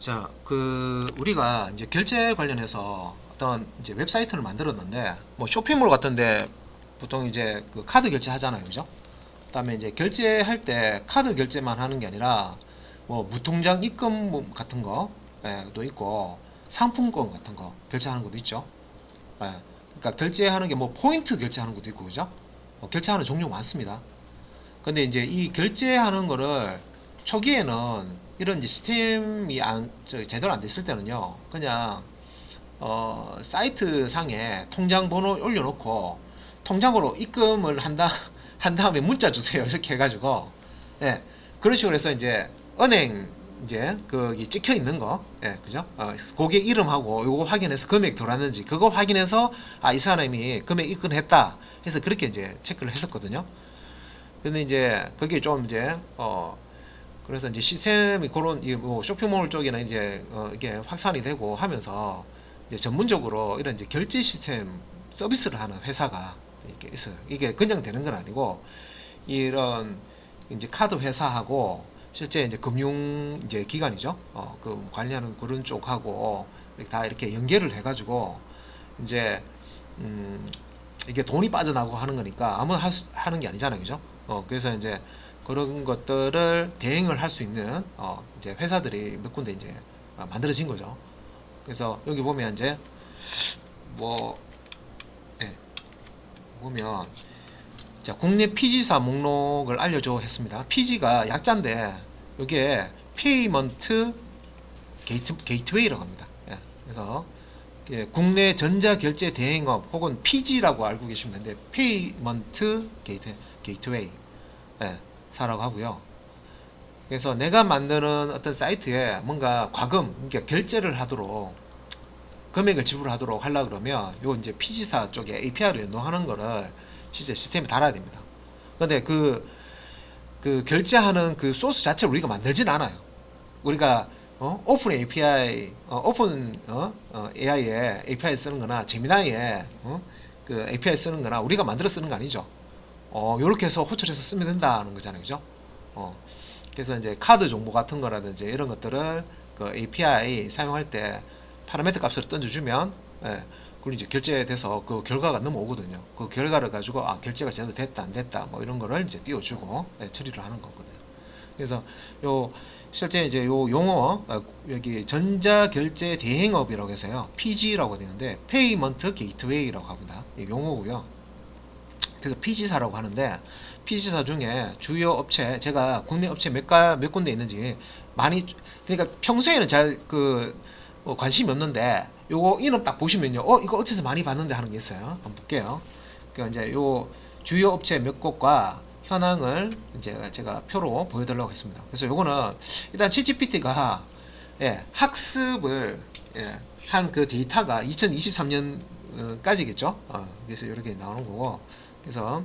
자, 우리가 이제 결제 관련해서 어떤 이제 웹사이트를 만들었는데, 뭐 쇼핑몰 같은데 보통 이제 그 카드 결제 하잖아요, 그죠? 그다음에 이제 결제할 때 카드 결제만 하는 게 아니라 뭐 무통장 입금 뭐 같은 거도 있고 상품권 같은 거 결제하는 것도 있죠. 예. 그러니까 결제하는 게 뭐 포인트 결제하는 것도 있고, 그죠? 결제하는 종류 많습니다. 근데 이제 이 결제하는 거를 초기에는 이런 이제 시스템이 제대로 안 됐을 때는요, 그냥 사이트 상에 통장 번호 올려놓고 통장으로 입금을 한 다음에 문자 주세요 이렇게 해가지고, 예, 그런 식으로 해서 이제 은행 이제 거기 찍혀 있는 거, 예, 그죠? 고객 이름하고 요거 확인해서 금액 들어왔는지 그거 확인해서 이 사람이 금액 입금했다 해서 그렇게 이제 체크를 했었거든요. 근데 이제 그게 좀 이제 그래서 이제 시스템이 그런 이뭐 쇼핑몰 쪽이나 이제 이게 확산이 되고 하면서 이제 전문적으로 이런 이제 결제 시스템 서비스를 하는 회사가 이렇게 있어요. 이게 그냥 되는 건 아니고 이런 이제 카드 회사하고 실제 이제 금융 이제 기관이죠. 그 관리하는 그런 쪽하고 이렇게 다 이렇게 연계를 해가지고 이제 이게 돈이 빠져나가고 하는 거니까 아무 하는 게 아니잖아요, 그죠? 그래서 이제 그런 것들을 대행을 할 수 있는 이제 회사들이 몇 군데 이제 만들어진 거죠. 그래서 여기 보면 이제 뭐 예, 보면 자, 국내 피지사 목록을 알려줘 했습니다. 피지가 약자인데 이게 페이먼트 게이트웨이라고 합니다. 예, 그래서 국내 전자결제 대행업 혹은 PG라고 알고 계시면 되는데 페이먼트 게이트웨이, 예, 사라고 하고요. 그래서 내가 만드는 어떤 사이트에 뭔가 과금, 그러니까 결제를 하도록 금액을 지불하도록 하려 그러면 요 이제 PG사 쪽에 API를 연동하는 거를 실제 시스템에 달아야 됩니다. 근데 그 결제하는 그 소스 자체를 우리가 만들진 않아요. 우리가 오픈 API, 오픈 AI에 API 쓰는 거나 제미나이에 그 API 쓰는 거나 우리가 만들어 쓰는 거 아니죠. 요렇게 해서 호출해서 쓰면 된다는 거잖아요. 그죠? 어, 그래서 이제 카드 정보 같은 거라든지 이런 것들을 그 API 사용할 때 파라미터 값을 던져주면, 예, 그리고 이제 결제돼서 그 결과가 넘어오거든요. 그 결과를 가지고 결제가 제대로 됐다 안 됐다 뭐 이런 거를 이제 띄워주고, 예, 처리를 하는 거거든요. 그래서 요 실제 이제 요 용어, 여기 전자결제 대행업이라고 해서요, PG라고 되는데 페이먼트 게이트웨이라고 합니다. 이 용어고요. 그래서 PG사라고 하는데 PG사 중에 주요 업체, 제가 국내 업체 몇 군데 있는지 많이, 그러니까 평소에는 잘 관심이 없는데 요거 이름 딱 보시면요, 이거 어디서 많이 봤는데 하는 게 있어요. 한번 볼게요. 그러니까 이제 요 주요 업체 몇 곳과 현황을 이제 제가 표로 보여드리려고 했습니다. 그래서 요거는 일단 챗GPT가, 예, 학습을, 예, 한 그 데이터가 2023년까지겠죠. 그래서 이렇게 나오는 거고, 그래서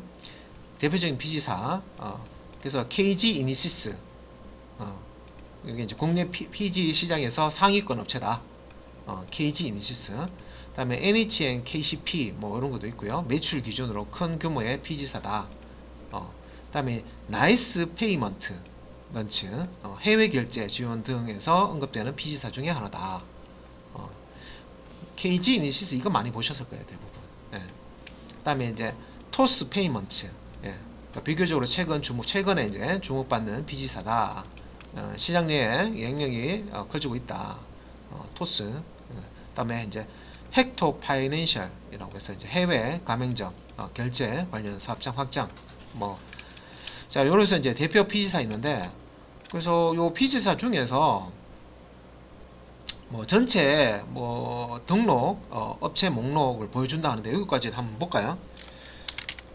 대표적인 PG사, 그래서 KG 이니시스, 이게 이제 국내 PG 시장에서 상위권 업체다. KG 이니시스. 그다음에 NHN, KCP 뭐 이런 것도 있고요. 매출 기준으로 큰 규모의 PG사다. 그다음에 나이스 페이먼트 런치, 해외 결제 지원 등에서 언급되는 PG사 중에 하나다. KG 이니시스 이거 많이 보셨을 거예요, 대부분. 예. 그다음에 이제 토스 페이먼트, 예, 그러니까 비교적으로 최근에 이제 주목받는 PG사다. 시장 내에 영향력이 커지고 있다. 토스. 그다음에 이제 헥토 파이낸셜이라고 해서 이제 해외 가맹점 결제 관련 사업장 확장. 뭐, 자, 요래서 이제 대표 PG사 있는데, 그래서 요 PG사 중에서 뭐 전체 뭐 등록 업체 목록을 보여준다 하는데 여기까지 한번 볼까요?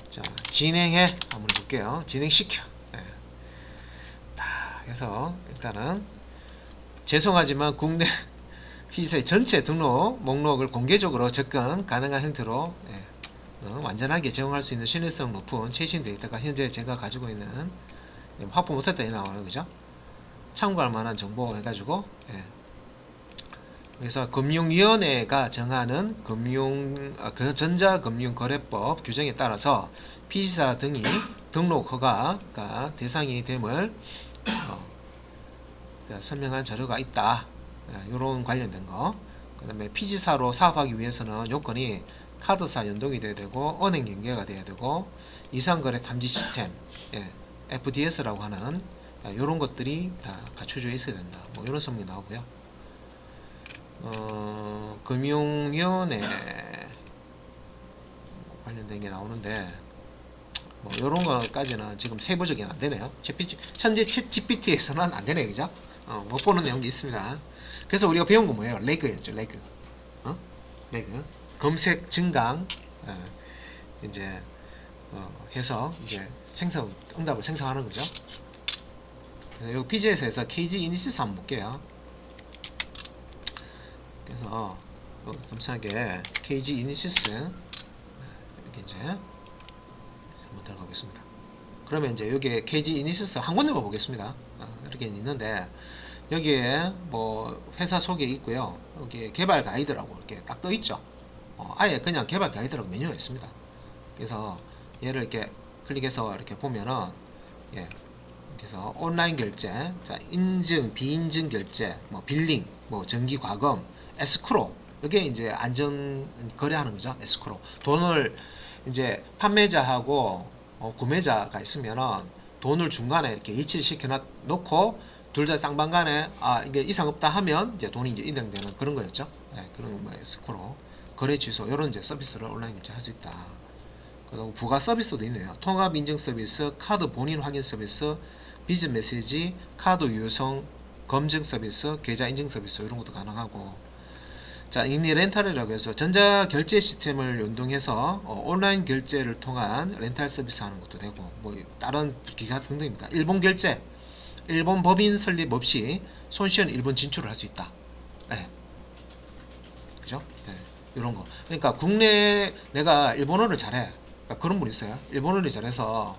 자, 진행해 한번 볼게요. 진행시켜. 네. 그래서 일단은 죄송하지만 국내 피사의 전체 등록 목록을 공개적으로 접근 가능한 형태로, 예, 완전하게 제공할 수 있는 신뢰성 높은 최신 데이터가 현재 제가 가지고 있는, 확보 못했다 이 나와요, 그죠? 참고할 만한 정보 해가지고, 예. 그래서 금융위원회가 정하는 그 전자금융거래법 규정에 따라서 피지사 등이 등록 허가가 대상이 됨을 설명한 자료가 있다. 이런 관련된 거. 그다음에 피지사로 사업하기 위해서는 요건이 카드사 연동이 돼야 되고 은행 연계가 돼야 되고 이상거래 탐지 시스템 FDS라고 하는 이런 것들이 다 갖춰져 있어야 된다. 뭐 이런 설명이 나오고요. 금융위원회 관련된 게 나오는데 뭐 이런 거까지는 지금 세부적인 안 되네요. 현재 챗 GPT에서는 안 되네요, 그죠? 못 보는 내용이 있습니다. 그래서 우리가 배운 건 뭐예요? 레그였죠, 레그. 레그. 검색 증강, 이제 해서 이제 응답을 생성하는 거죠. 이 PGS에서 KG 이니시스 한번 볼게요. 그래서 감사하게 KG 이니시스 이렇게 이제 한번 들어가 보겠습니다. 그러면 이제 여기에 KG 이니시스 한 군데 보겠습니다. 이렇게 있는데 여기에 뭐 회사 소개 있고요. 여기에 개발 가이드라고 이렇게 딱 떠 있죠. 아예 그냥 개발 가이드라고 메뉴가 있습니다. 그래서 얘를 이렇게 클릭해서 이렇게 보면은 그래서 온라인 결제, 자 인증, 비인증 결제, 뭐 빌링, 뭐 정기 과금, 에스크로 이게 이제 안전 거래하는 거죠. 에스크로 돈을 이제 판매자하고 구매자가 있으면은 돈을 중간에 이렇게 이치를 시켜 놓고 둘 다 쌍방간에 이게 이상 없다 하면 이제 돈이 이제 인정되는 그런 거였죠. 그런 뭐 에스크로 거래 취소 이런 이제 서비스를 온라인 결제할 수 있다. 그리고 부가 서비스도 있네요. 통합 인증 서비스, 카드 본인 확인 서비스, 비즈 메시지, 카드 유효성 검증 서비스, 계좌 인증 서비스 이런 것도 가능하고. 자, 인니 렌탈이라고 해서 전자 결제 시스템을 연동해서 온라인 결제를 통한 렌탈 서비스 하는 것도 되고, 뭐 다른 기가 등등입니다. 일본 결제, 일본 법인 설립 없이 손쉬운 일본 진출을 할 수 있다. 그죠? 이런 거. 그러니까 국내 내가 일본어를 잘해. 그러니까 그런 분 있어요. 일본어를 잘해서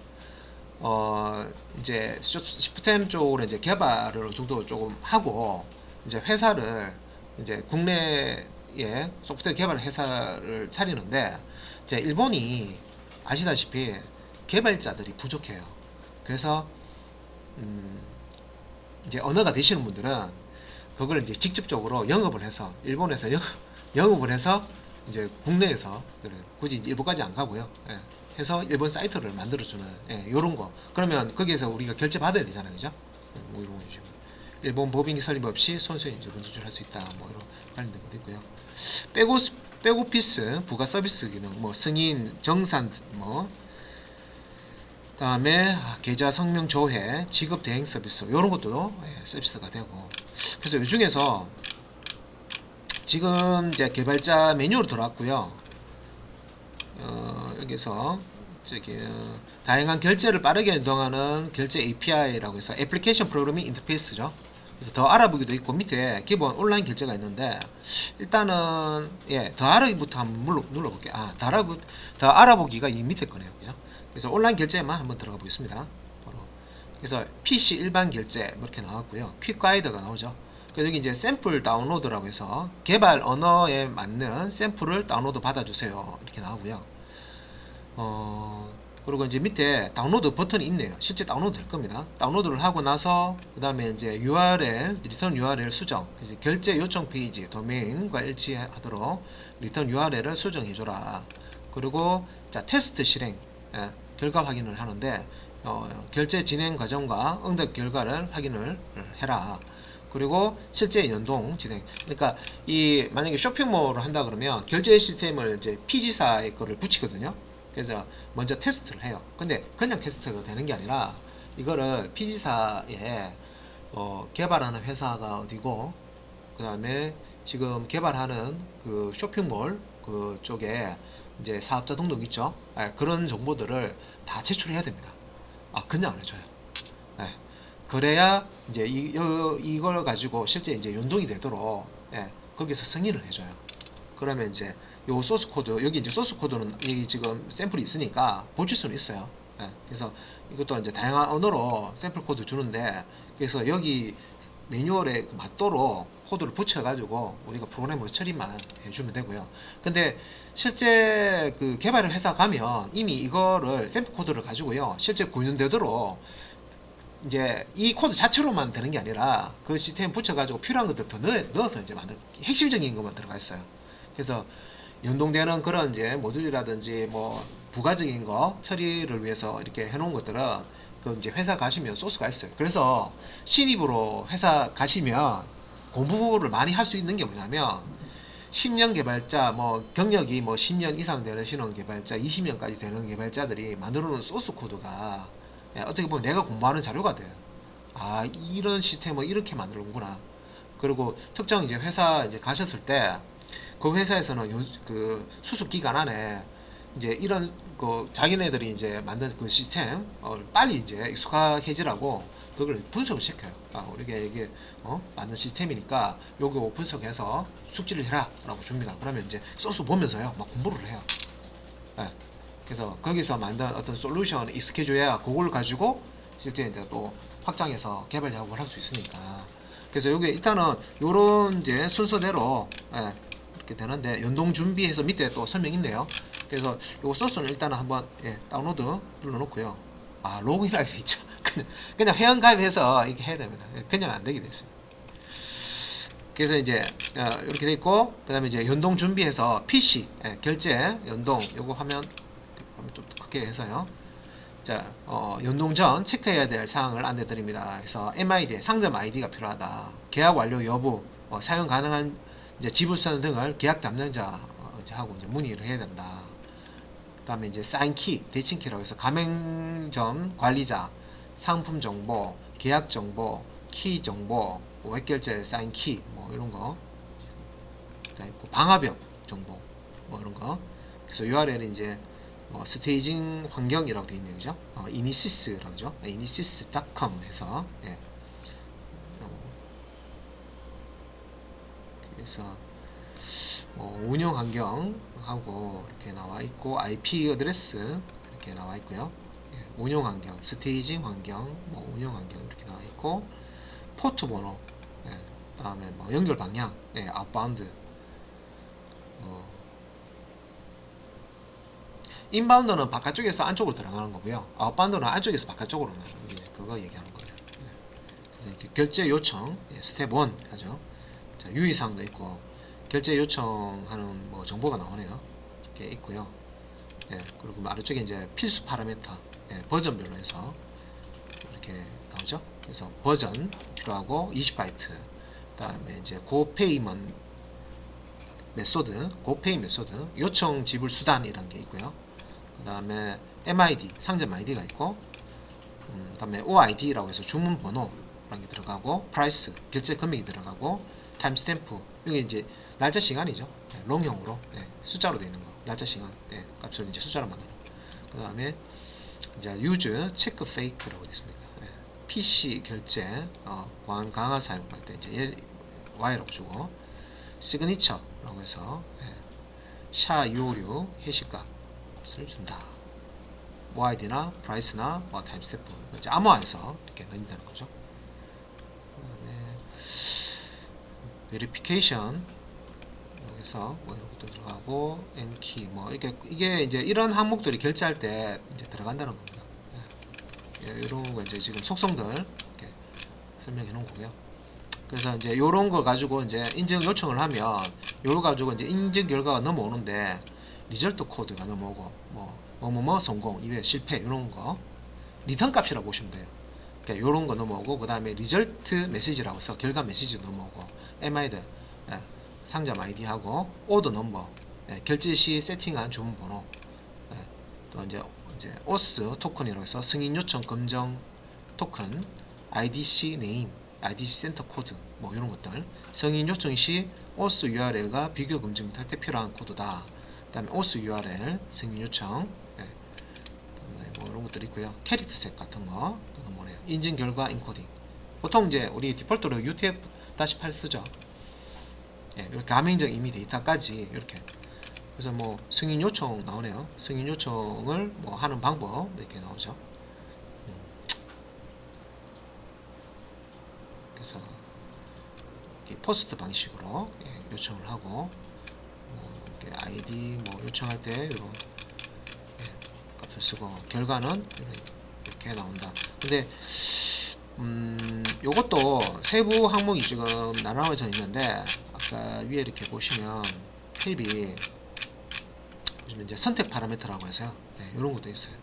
이제 시스템 쪽으로 이제 개발을 정도 조금 하고 이제 회사를 이제 국내에 소프트웨어 개발 회사를 차리는데 이제 일본이 아시다시피 개발자들이 부족해요. 그래서 이제 언어가 되시는 분들은 그걸 이제 직접적으로 영업을 해서 일본에서 영업을 해서 이제 국내에서 굳이 일본까지 안 가고요. 해서 일본 사이트를 만들어주는 요런 거. 그러면 거기에서 우리가 결제 받아야 되잖아요, 그죠? 뭐 이런 거 지금 일본 법인 설립 없이 손수인 이제 진출할 수 있다. 뭐 이런 관련된 것도 있고요. 백오피스 부가 서비스 기능, 뭐 승인, 정산, 뭐 다음에 계좌 성명 조회, 지급 대행 서비스 이런 것도 서비스가 되고. 그래서 이 중에서 지금 이제 개발자 메뉴로 들어왔고요. 여기서 저기 다양한 결제를 빠르게 연동하는 결제 API라고 해서 애플리케이션 프로그래밍 인터페이스죠. 그래서 더 알아보기도 있고 밑에 기본 온라인 결제가 있는데 일단은 더 알아보기부터 한번 눌러볼게요. 더 알아보기가 이 밑에 거네요, 그죠? 그래서 온라인 결제만 한번 들어가 보겠습니다. 바로 그래서 PC 일반 결제 이렇게 나왔고요. 퀵 가이드가 나오죠. 그래서 여기 이제 샘플 다운로드라고 해서 개발 언어에 맞는 샘플을 다운로드 받아주세요 이렇게 나오고요. 그리고 이제 밑에 다운로드 버튼이 있네요. 실제 다운로드 될 겁니다. 다운로드를 하고 나서 그 다음에 이제 URL, 리턴 URL 수정, 이제 결제 요청 페이지 도메인과 일치하도록 리턴 URL을 수정해줘라. 그리고 자 테스트 실행, 결과 확인을 하는데 결제 진행 과정과 응답 결과를 확인을 해라. 그리고 실제 연동 진행. 그러니까 이 만약에 쇼핑몰을 한다 그러면 결제 시스템을 이제 PG사의 거를 붙이거든요. 그래서 먼저 테스트를 해요. 근데 그냥 테스트가 되는 게 아니라 이거를 PG사에 개발하는 회사가 어디고 그 다음에 지금 개발하는 그 쇼핑몰 그 쪽에 이제 사업자 등록 있죠. 그런 정보들을 다 제출해야 됩니다. 그냥 안 해줘요. 그래야 이제 이걸 가지고 실제 이제 연동이 되도록 거기서 승인을 해줘요. 그러면 이제 요 소스 코드, 여기 이제 소스 코드는 여기 지금 샘플이 있으니까 보실 수는 있어요. 그래서 이것도 이제 다양한 언어로 샘플 코드 주는데, 그래서 여기 매뉴얼에 맞도록 코드를 붙여가지고 우리가 프로그램으로 처리만 해주면 되고요. 근데 실제 그 개발 회사 가면 이미 이거를 샘플 코드를 가지고요, 실제 구현되도록 이제 이 코드 자체로만 되는 게 아니라 그 시스템 붙여가지고 필요한 것들 더 넣어서 이제 만들 핵심적인 것만 들어가 있어요. 그래서 연동되는 그런 이제 모듈이라든지 뭐 부가적인 거 처리를 위해서 이렇게 해놓은 것들은 그 이제 회사 가시면 소스가 있어요. 그래서 신입으로 회사 가시면 공부를 많이 할 수 있는 게 뭐냐면 10년 개발자, 뭐 경력이 뭐 10년 이상 되는 신혼 개발자, 20년까지 되는 개발자들이 만들어 놓은 소스 코드가 어떻게 보면 내가 공부하는 자료가 돼요. 아, 이런 시스템을 이렇게 만들는구나. 그리고 특정 이제 회사 이제 가셨을 때 그 회사에서는 그 수습 기간 안에 이제 이런 그 자기네들이 이제 만든 그 시스템 빨리 이제 익숙해지라고 그걸 분석을 시켜요. 아, 우리가 이게 만든 시스템이니까 요거 분석해서 숙지를 해라라고 줍니다. 그러면 이제 소스 보면서요 막 공부를 해요. 예. 그래서 거기서 만든 어떤 솔루션 익숙해져야 그걸 가지고 실제 이제 또 확장해서 개발 작업을 할 수 있으니까. 그래서 여기 일단은 요런 이제 순서대로 이렇게 되는데 연동 준비해서 밑에 또 설명 있네요. 그래서 요 소스는 일단은 한번 다운로드 눌러놓고요. 아, 로그인하게 돼 있죠. 그냥 회원 가입해서 이렇게 해야 됩니다. 그냥 안 되게 됐습니다. 그래서 이제 이렇게 돼 있고, 그 다음에 이제 연동 준비해서 PC 결제 연동 요거 화면 좀 크게 해서요. 자, 연동 전 체크해야 될 사항을 안내 드립니다. 그래서 MID 상점 ID가 필요하다. 계약 완료 여부, 사용 가능한 이제 지불선 등을 계약 담당자 하고 이제 문의를 해야 된다. 그다음에 이제 사인 키, 대칭 키라고 해서 가맹점 관리자, 상품 정보, 계약 정보, 키 정보, 웹결제 사인 키, 뭐 이런 거, 있고 방화벽 정보, 뭐 이런 거. 그래서 URL이 이제 스테이징 환경이라고 되어 있네요, 그죠? 이니시스라고 죠. 이니시스.com 해서 그래서 운영 환경하고 이렇게 나와 있고 IP 어드레스 이렇게 나와 있고요. 운영 환경, 스테이징 환경, 운영 환경 이렇게 나와 있고 포트 번호, 그다음에 연결 방향, 아웃바운드, 인바운드는 바깥쪽에서 안쪽으로 들어가는 거고요. 아웃바운드는 안쪽에서 바깥쪽으로 나가는 그거 얘기하는 거예요. 그래서 이렇게 결제 요청 스텝 1 하죠. 자, 유의사항도 있고 결제 요청하는 정보가 나오네요. 이렇게 있고요. 그리고 아래쪽에 이제 필수 파라미터 버전별로 해서 이렇게 나오죠. 그래서 버전 필요하고 20바이트. 그다음에 이제 고페이먼 메소드, 고페이 메소드, 요청 지불 수단이라는 게 있고요. 그다음에 MID, 상점 ID가 있고, 그다음에 OID라고 해서 주문 번호라는 게 들어가고, 프라이스, 결제 금액이 들어가고, 타임 스탬프, 이게 이제 날짜 시간이죠. 롱형으로 숫자로 되어 있는 거, 날짜 시간, 값을 이제 숫자로 만드는 거. 그다음에 이제 유즈 체크 페이크라고 되어 있습니다. PC 결제 보안 강화 사용할 때 이제 Y라고 주고, 시그니처라고 해서 SHA-256 해시값을 준다. OID나 프라이스나 타임 스탬프 이제 암호화해서 이렇게 넣는다는 거죠. 그다음에 베리피케이션 여기서 이런 것도 들어가고 M키 이렇게 이게 이제 이런 항목들이 결제할 때 이제 들어간다는 겁니다. 이런 거 이제 지금 속성들 이렇게 설명해 놓은 거고요. 그래서 이제 요런 거 가지고 이제 인증 요청을 하면 요거 가지고 이제 인증 결과가 넘어오는데 리절트 코드가 넘어오고 뭐 성공, 이외 실패 이런 거 리턴 값이라고 보시면 돼요. 그러니까 요런 거 넘어오고 그다음에 리절트 메시지라고 해서 결과 메시지 넘어오고 MID 상점 아이디하고 오더 넘버 결제 시 세팅한 주문 번호 또 이제 OS 토큰이라고 해서 승인 요청 검정 토큰 IDC 네임 IDC 센터 코드 이런 것들 승인 요청 시 OS URL과 비교 검증할 때 필요한 코드다. 그 다음에 OS URL 승인 요청 이런 것들이 있고요. 캐릭터 셋 같은 거 뭐래요. 인증 결과 인코딩 보통 이제 우리 디폴트로 UTF-8 쓰죠. 이렇게 가맹적 이미 데이터까지 이렇게 그래서 승인 요청 나오네요. 승인 요청을 하는 방법 이렇게 나오죠. 그래서 포스트 방식으로 요청을 하고 이렇게 아이디 요청할 때 이런 값을 쓰고 결과는 이렇게 나온다. 근데 요것도 세부 항목이 지금 나눠져 있는데 아까 위에 이렇게 보시면 탭이 보시면 이제 선택 파라미터라고 해서요. 예, 이런 것도 있어요.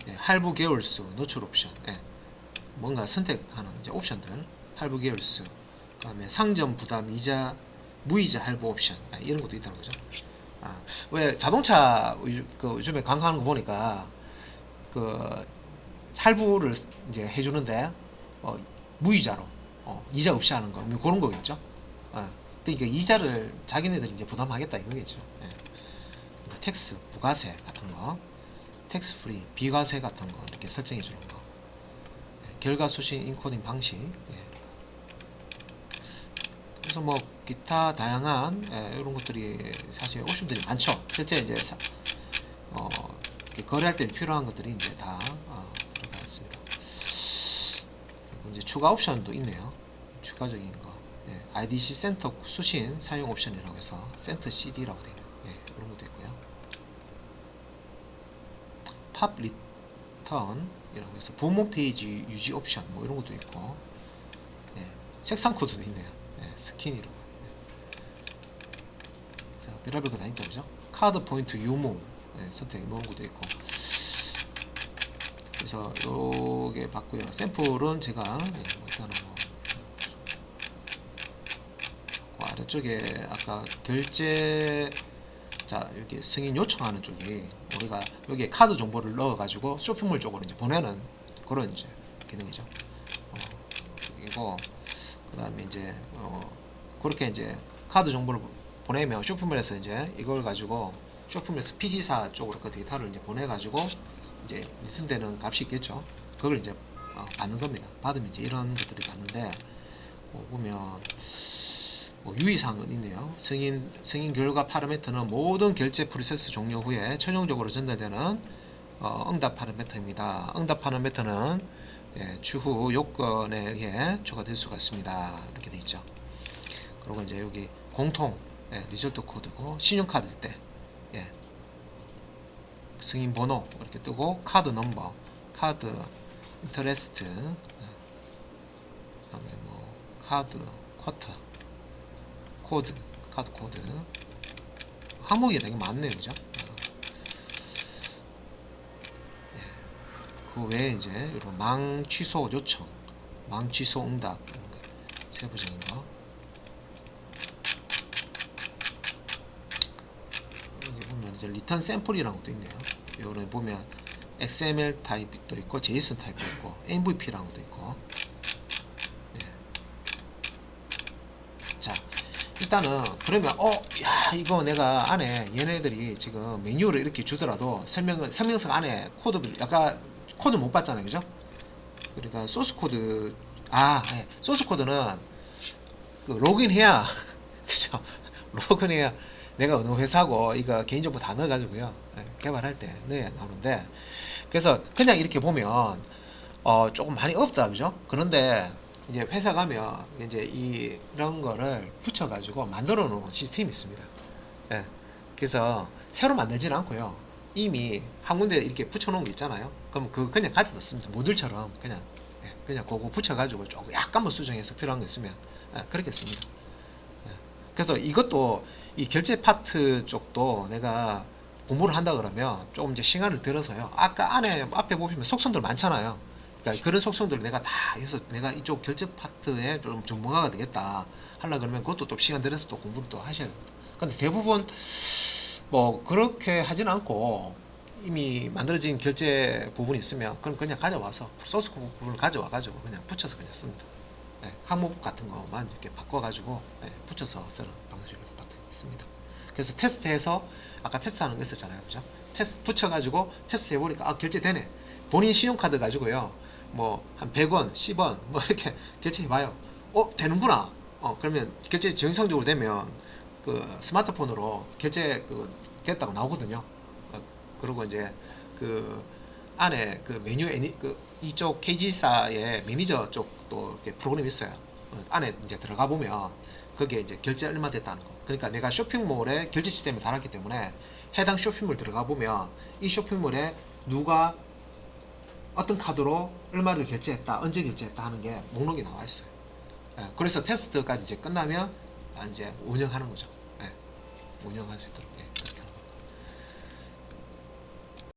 예, 할부 계열수, 노출 옵션, 예, 뭔가 선택하는 이제 옵션들, 할부 계열수, 그다음에 상점 부담 이자 무이자 할부 옵션, 이런 것도 있다는 거죠. 왜 자동차 그 요즘에 광고하는 거 보니까 그 할부를 이제 해주는데 무이자로 이자 없이 하는 거, 뭐 그런 거겠죠. 그러니까 이자를 자기네들이 이제 부담하겠다 이거겠죠. 예. 텍스 부가세 같은 거, 텍스 프리 비과세 같은 거 이렇게 설정해 주는 거, 예. 결과 수신 인코딩 방식, 예. 그래서 뭐 기타 다양한 이런 것들이 사실 옵션들이 많죠. 실제 이제 거래할 때 필요한 것들이 이제 다 들어가 있습니다. 이제 추가 옵션도 있네요. 추가적인 거, 예. IDC 센터 수신 사용 옵션이라고 해서 센터 CD라고 되어 있는, 예. 이런 것도 있고요. 탑 리턴이라고 해서 부모 페이지 유지 옵션 뭐 이런 것도 있고, 예. 색상 코드도 있네요. 예. 스킨이로. 예. 자, 별의별 거 다 있다 그죠? 카드 포인트 유무, 예. 선택 이런 것도 있고. 그래서 요게 봤고요. 샘플은 제가 일단은 그 아래쪽에 아까 결제, 자 여기 승인 요청하는 쪽이 우리가 여기에 카드 정보를 넣어가지고 쇼핑몰 쪽으로 이제 보내는 그런 이제 기능이죠. 그리고 그 다음에 이제 그렇게 이제 카드 정보를 보내면 쇼핑몰에서 이제 이걸 가지고 쇼핑몰에서 피지사 쪽으로 그 데이터를 이제 보내가지고 이제 리턴되는 값이 있겠죠. 그걸 이제 받는 겁니다. 받으면 이제 이런 것들이 받는데 보면 유의사항은 있네요. 승인 결과 파라미터는 모든 결제 프로세스 종료 후에 최종적으로 전달되는 응답 파라미터입니다. 응답 파라미터는 추후 요건에 의해 추가될 수가 있습니다. 이렇게 되어 있죠. 그리고 이제 여기 공통 리절트 코드고 신용카드일 때 승인 번호 이렇게 뜨고 카드 넘버, 카드 인터레스트, 그다음에 뭐 카드 쿼터 코드, 카드 코드 항목이 되게 많네요, 그죠? 그 외에 이제 이런 망 취소 요청, 망 취소 응답 세부적인 거. 여기 보면 이제 리턴 샘플이라는 것도 있네요. 여기 보면 XML 타입도 있고 JSON 타입도 있고 MVP라는 것도 있고. 자, 일단은 그러면 야 이거 내가 안에 얘네들이 지금 메뉴를 이렇게 주더라도 설명서 안에 코드를 약간 코드 못 봤잖아요, 그죠? 그러니까 소스 코드 소스 코드는 그 로그인해야 그죠? 로그인해야 내가 어느 회사고 이거 개인정보 다 넣어가지고요 개발할 때 넣어야 나오는데, 그래서 그냥 이렇게 보면 조금 많이 없다 그죠? 그런데 이제 회사 가면 이제 이런 거를 붙여가지고 만들어 놓은 시스템이 있습니다. 예. 그래서 새로 만들지는 않고요. 이미 한 군데 이렇게 붙여 놓은 게 있잖아요. 그럼 그거 그냥 가져다 씁니다. 모듈처럼 그냥 그거 붙여가지고 조금 약간만 수정해서 필요한 거 있으면 그렇게 씁니다. 그래서 이것도 이 결제 파트 쪽도 내가 공부를 한다 그러면 조금 이제 시간을 들어서요. 아까 앞에 보시면 속성들 많잖아요. 그러니까 그런 속성들을 내가 다 해서 내가 이쪽 결제 파트에 좀 전문가가 되겠다 하려 그러면 그것도 또 시간 들여서 또 공부를 또 하셔야 됩니다. 근데 대부분 뭐 그렇게 하지는 않고 이미 만들어진 결제 부분이 있으면 그럼 그냥 가져와서 소스 부분을 가져와 가지고 그냥 붙여서 그냥 씁니다. 항목 같은 것만 이렇게 바꿔가지고 붙여서 쓰는 방식으로 씁니다. 그래서 테스트해서 아까 테스트하는 거 있었잖아요, 그죠? 테스트 붙여가지고 테스트 해보니까 결제되네. 본인 신용카드 가지고요, 뭐 한 100원, 10원 뭐 이렇게 결제해봐요. 되는구나. 그러면 결제 정상적으로 되면 그 스마트폰으로 결제 됐다고 나오거든요. 그리고 이제 그 안에 그 메뉴 이쪽 KG사의 매니저 쪽도 이렇게 프로그램이 있어요. 안에 이제 들어가 보면 거기에 이제 결제 얼마 됐다는 거. 그러니까 내가 쇼핑몰에 결제 시스템을 달았기 때문에 해당 쇼핑몰 들어가 보면 이 쇼핑몰에 누가 어떤 카드로 얼마를 결제했다, 언제 결제했다 하는 게 목록이 나와 있어요. 예, 그래서 테스트까지 이제 끝나면 이제 운영하는 거죠. 예, 운영할 수 있도록. 예.